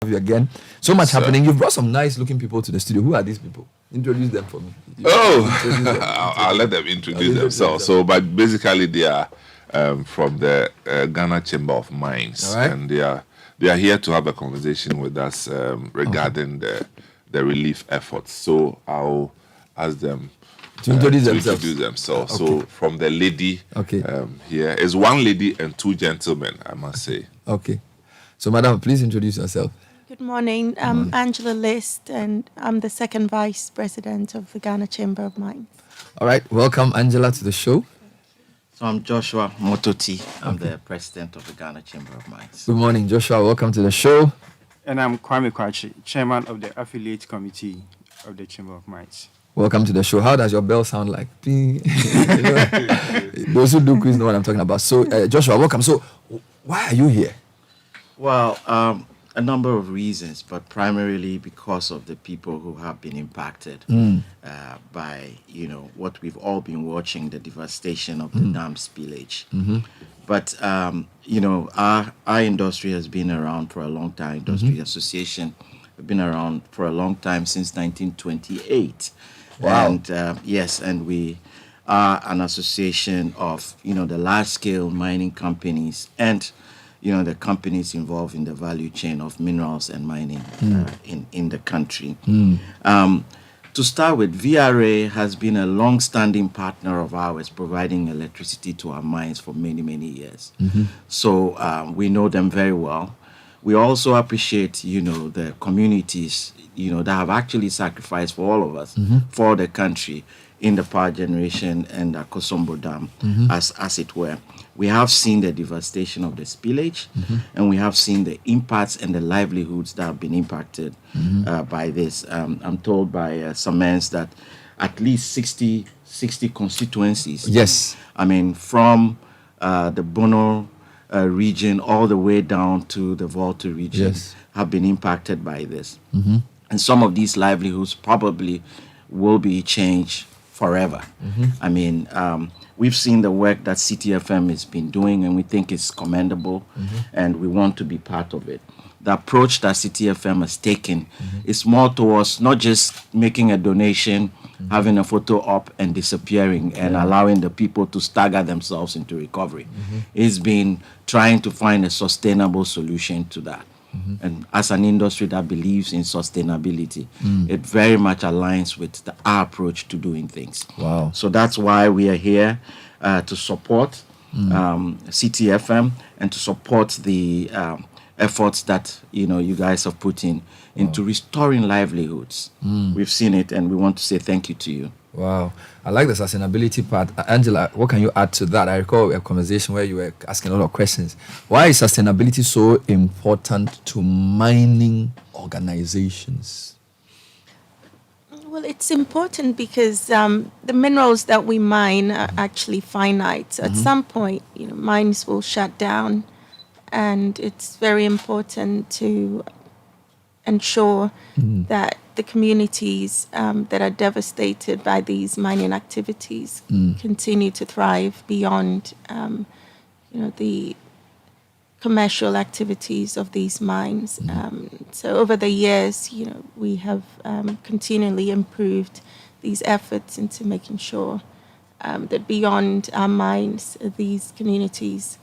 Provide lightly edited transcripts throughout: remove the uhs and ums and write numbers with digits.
You again. So much happening. You've brought some nice looking people to the studio. Who are these people? Introduce them for me. I'll let them introduce themselves. So, but basically, they are from the Ghana Chamber of Mines, right. and they are here to have a conversation with us regarding the relief efforts. So, I'll ask them to introduce themselves. So, from the lady here is one lady and two gentlemen, I must say. Okay. So, madam, please introduce yourself. Good morning. I'm Angela List, and I'm the second vice president of the Ghana Chamber of Mines. All right. Welcome, Angela, to the show. So I'm Joshua Mototi. I'm the president of the Ghana Chamber of Mines. Good morning, Joshua. Welcome to the show. And I'm Kwame Kwachi, chairman of the affiliate committee of the Chamber of Mines. Welcome to the show. How does your bell sound like? Those who do quiz know what I'm talking about. So, Joshua, welcome. So, why are you here? Well, a number of reasons, but primarily because of the people who have been impacted by, what we've all been watching, the devastation of the dam spillage. But, our industry has been around for a long time. Industry Association has been around for a long time, since 1928. Wow. And, and we are an association of, the large-scale mining companies and the companies involved in the value chain of minerals and mining in the country. To start with, VRA has been a long-standing partner of ours, providing electricity to our mines for many, many years. So we know them very well. We also appreciate, the communities, that have actually sacrificed for all of us, for the country, in the power generation and the Kosombo Dam, as it were. We have seen the devastation of the spillage, and we have seen the impacts and the livelihoods that have been impacted by this. I'm told by some men that at least 60 constituencies. Yes. I mean, from the Bono region all the way down to the Volta region have been impacted by this. And some of these livelihoods probably will be changed forever. I mean, we've seen the work that Citi FM has been doing, and we think it's commendable, and we want to be part of it. The approach that Citi FM has taken is more towards not just making a donation, having a photo up and disappearing, and allowing the people to stagger themselves into recovery. It's been trying to find a sustainable solution to that. And as an industry that believes in sustainability, it very much aligns with our approach to doing things. Wow. So that's why we are here to support Citi FM and to support the efforts that you guys have put into restoring livelihoods. We've seen it, and we want to say thank you to you. Wow. I like the sustainability part. Angela, what can you add to that? I recall a conversation where you were asking a lot of questions. Why is sustainability so important to mining organizations? Well, it's important because the minerals that we mine are actually finite. So at some point, mines will shut down, and it's very important to ensure that the communities that are devastated by these mining activities continue to thrive beyond, the commercial activities of these mines. So over the years, we have continually improved these efforts into making sure that beyond our mines, these communities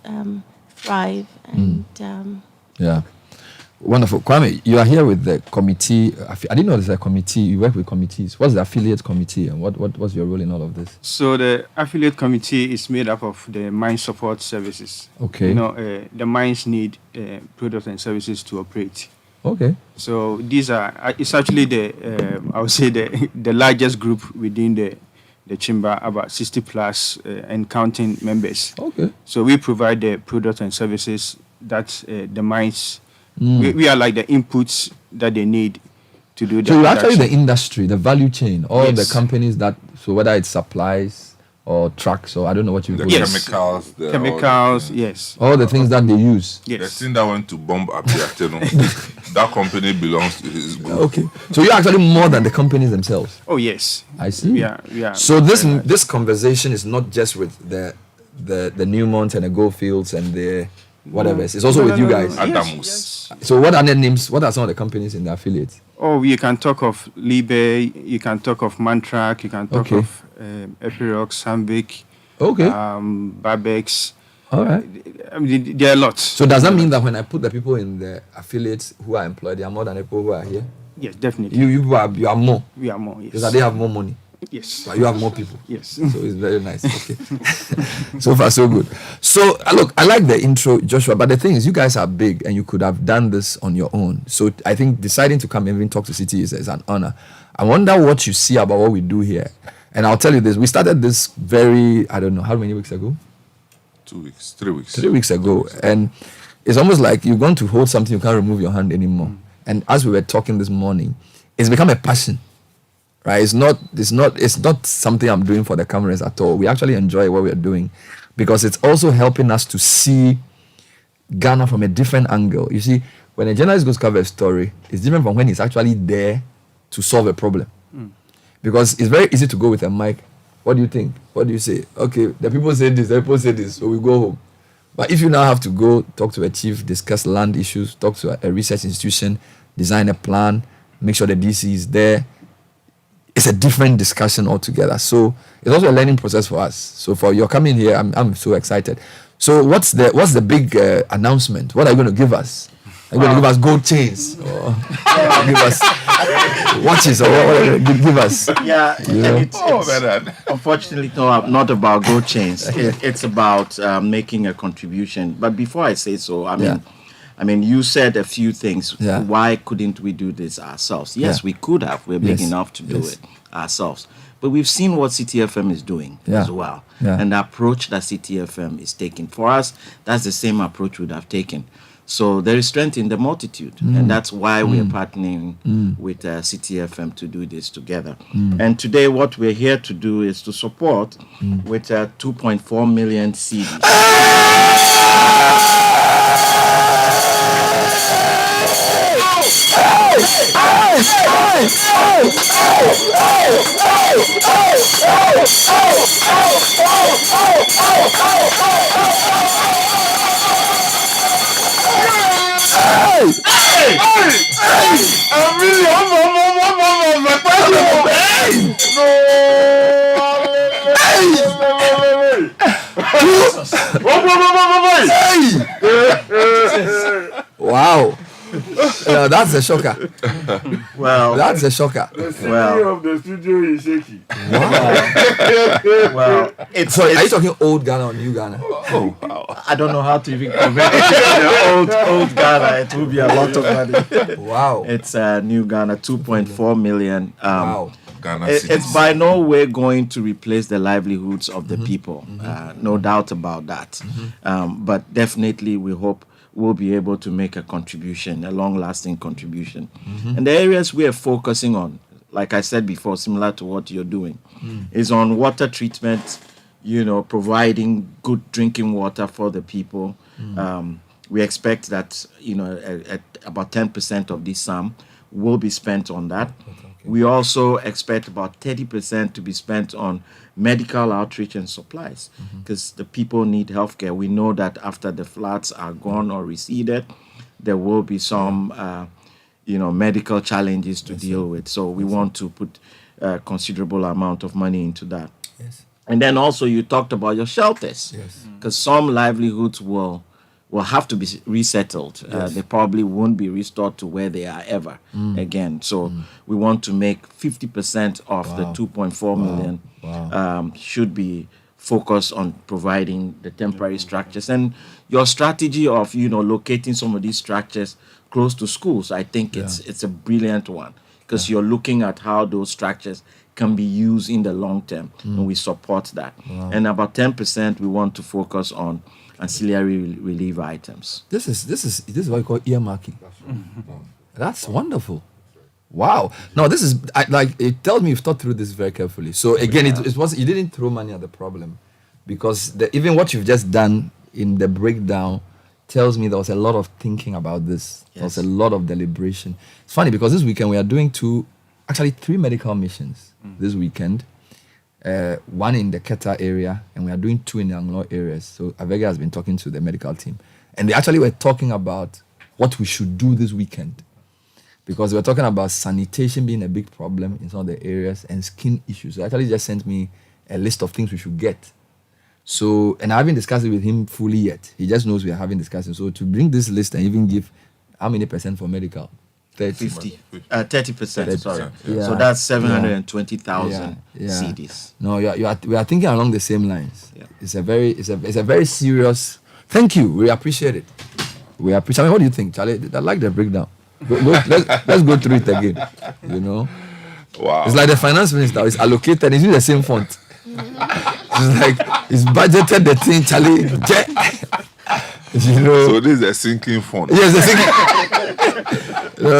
thrive. And yeah. Wonderful. Kwame, you are here with the committee. I didn't know there's a committee. You work with committees. What's the affiliate committee, and what's your role in all of this? So the affiliate committee is made up of the mine support services. Okay. The mines need products and services to operate. Okay. So these are, it's actually I would say the largest group within the chamber, about 60 plus and counting members. Okay. So we provide the products and services that the mines, we are like the inputs that they need to do that. So you're actually the industry, the value chain, all the companies so whether it's supplies or trucks or I don't know what you call it. Chemicals, yes. All the things that they use. Yes. The thing that went to bomb Abiateno, that company belongs to his group. Okay. So you're actually more than the companies themselves. Oh, yes. I see. Yeah. So this conversation is not just with the Newmont and the Goldfields and the whatever. It's also with you guys. Adamus. So what are the names? What are some of the companies in the affiliates? Oh, you can talk of Libe, you can talk of Mantrac, you can talk Okay. of Epirox, Samvic, Okay. Babex. All right. I mean, there are lots. So does that mean that when I put the people in the affiliates who are employed, they are more than the people who are here? Yes, definitely. You are more. We are more, yes. Because they have more money. Yes. But you have more people. Yes. So it's very nice. Okay. So far, so good. So, look, I like the intro, Joshua, but the thing is, you guys are big and you could have done this on your own. So I think deciding to come and even talk to Citi is an honor. I wonder what you see about what we do here. And I'll tell you this. We started this I don't know, how many weeks ago? 2 weeks, 3 weeks. 3 weeks ago. And it's almost like you're going to hold something, you can't remove your hand anymore. And as we were talking this morning, it's become a passion. Right? It's not something I'm doing for the cameras at all. We actually enjoy what we're doing because it's also helping us to see Ghana from a different angle. You see, when a journalist goes to cover a story, it's different from when he's actually there to solve a problem. Because it's very easy to go with a mic. What do you think? What do you say? Okay, the people say this, the people say this, so we go home. But if you now have to go talk to a chief, discuss land issues, talk to a research institution, design a plan, make sure the DC is there, it's a different discussion altogether. So it's also a learning process for us. So for your coming here, I'm so excited. So what's the big announcement? What are you going to give us? Are you going to give us gold chains? Or give us watches? Or what are you going to give us? Yeah, You know? it's unfortunately not about gold chains. It's about making a contribution. But before I say so, I mean, you said a few things. Yeah. Why couldn't we do this ourselves? Yes, Yeah. we could have. We're big Yes. enough to do Yes. it ourselves. But we've seen what Citi FM is doing Yeah. as well. Yeah. And the approach that Citi FM is taking. For us, that's the same approach we'd have taken. So there is strength in the multitude. And that's why we're partnering with Citi FM to do this together. And today what we're here to do is to support with 2.4 million CDs. Wow. That's a shocker. Well, That's a shocker. well, of the studio is shaky. well, it's, So are you talking old Ghana or new Ghana? I don't know how to even convert it to old Ghana. It will be a lot of money. Wow. It's new Ghana, 2.4 million. Wow. Ghana It's cities. by no way going to replace the livelihoods of the people. No doubt about that. But definitely we hope we'll be able to make a contribution, a long-lasting contribution. And the areas we are focusing on, like I said before, similar to what you're doing, is on water treatment, providing good drinking water for the people. We expect that, at about 10% of this sum will be spent on that. We also expect about 30% to be spent on medical outreach and supplies because the people need healthcare. We know that after the floods are gone or receded, there will be some, medical challenges to deal with. So we want to put a considerable amount of money into that. Yes. And then also you talked about your shelters Yes. because some livelihoods will have to be resettled. They probably won't be restored to where they are ever again. So we want to make 50% of the 2.4 million should be focused on providing the temporary structures. And your strategy of, locating some of these structures close to schools, I think it's a brilliant one because you're looking at how those structures can be used in the long term, and we support that. And about 10% we want to focus on ancillary relief items. This is what you call earmarking. That's wonderful. Wow. No, this is it tells me you've thought through this very carefully. So again, it was you didn't throw money at the problem because even what you've just done in the breakdown tells me there was a lot of thinking about this. There was a lot of deliberation. It's funny because this weekend we are doing 3 medical missions this weekend. One in the Keta area, and we are doing 2 in the Anglo areas. So Avega has been talking to the medical team. And they actually were talking about what we should do this weekend. Because we were talking about sanitation being a big problem in some of the areas and skin issues. So actually just sent me a list of things we should get. So, and I haven't discussed it with him fully yet. He just knows we are having discussions. So to bring this list and even give how many percent for medical? 30%. 30%, sorry. Yeah. So that's 720,000 Yeah. CDs. No, we are thinking along the same lines. Yeah. It's a very serious. Thank you. We appreciate it. We appreciate. I mean, what do you think, Charlie? I like the breakdown. Let's go through it again. You know, Wow. it's like the finance minister is allocated. He's using the same font. It's like he's budgeted the thing, Charlie. You know. So this is a sinking fund. Yes, the sinking.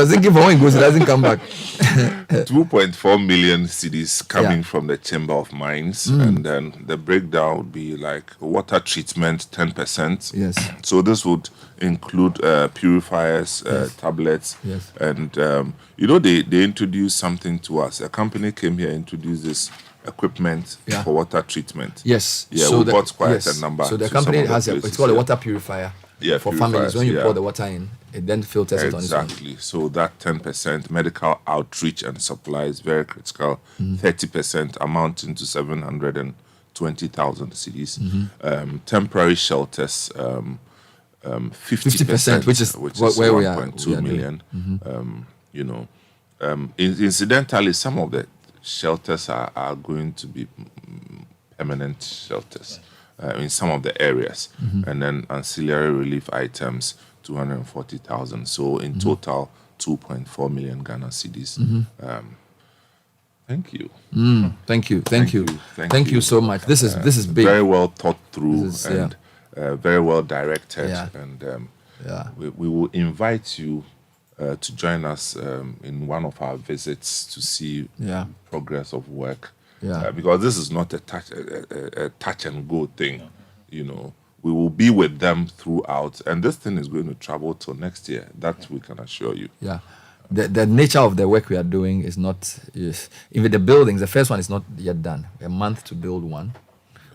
Sinking for when it goes, it doesn't come back. 2.4 million CDs coming Yeah. from the Chamber of Mines, and then the breakdown would be like water treatment 10%. Yes. So this would include purifiers, tablets, Yes. and they introduced something to us. A company came here and introduced this equipment Yeah. for water treatment. Yes. Yeah, we bought quite a number. So the to company some of the has it's places, called a yeah. water purifier. Yeah, for families. When you purifiers, pour yeah. the water in, it then filters it on its own. Exactly. So that 10% medical outreach and supply is very critical. 30% amounting to 720,000 CDs. Temporary shelters, 50%, which is where we are. 1.2 million. Incidentally, some of the shelters are going to be permanent shelters. In some of the areas, and then ancillary relief items, 240,000. So in total, 2.4 million Ghana cedis. Thank you. Thank you so much. This is big. Very well thought through This is, and very well directed. Yeah. And Yeah. we will invite you to join us in one of our visits to see Yeah. progress of work. Yeah. Because this is not a touch and go thing. We will be with them throughout, and this thing is going to travel till next year. That we can assure you. Yeah. The nature of the work we are doing is not, even the buildings, the first one is not yet done. A month to build one.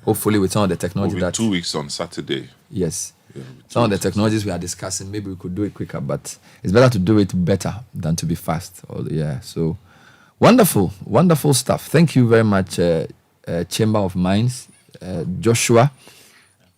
Hopefully with some of the technology We'll be that... 2 weeks on Saturday. Yes. Yeah, Some of the technologies we are discussing, maybe we could do it quicker, but it's better to do it better than to be fast. So wonderful stuff. Thank you very much, Chamber of Mines, Joshua,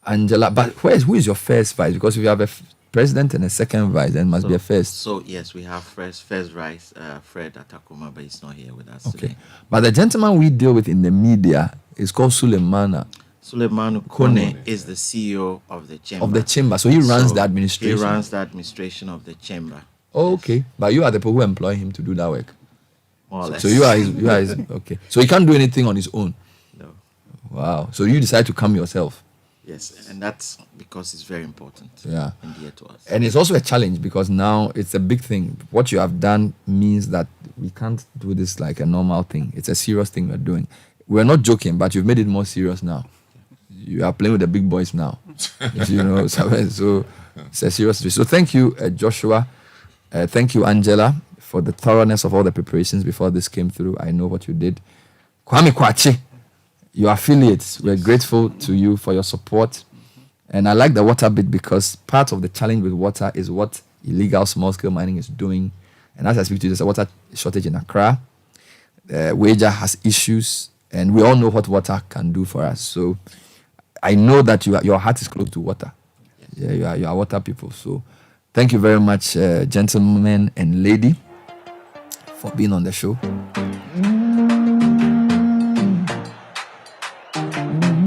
Angela. But who is your first vice? Because if you have a president and a second vice, then must be a first. So yes, we have first vice Fred Atakuma, but he's not here with us Okay. today. But the gentleman we deal with in the media is called Suleimana Suleiman Kone is the CEO of the chamber. of the chamber. So he runs the administration. He runs the administration of the chamber. Oh, okay. But you are the people who employ him to do that work. More or less. So you are his okay. So he can't do anything on his own. No. Wow. So you decide to come yourself. Yes, and that's because it's very important. Yeah. And dear to us. And it's also a challenge because now it's a big thing. What you have done means that we can't do this like a normal thing. It's a serious thing we're doing. We're not joking, but you've made it more serious now. You are playing with the big boys now. So it's a serious situation. So thank you, Joshua. Thank you, Angela, for the thoroughness of all the preparations before this came through. I know what you did. Kwame Kwachi, your affiliates, we're grateful to you for your support. And I like the water bit because part of the challenge with water is what illegal small-scale mining is doing. And as I speak to you, there's a water shortage in Accra. Wager has issues, and we all know what water can do for us. So I know that your heart is close to water. Yeah, you are water people. So thank you very much, gentlemen and lady, for being on the show.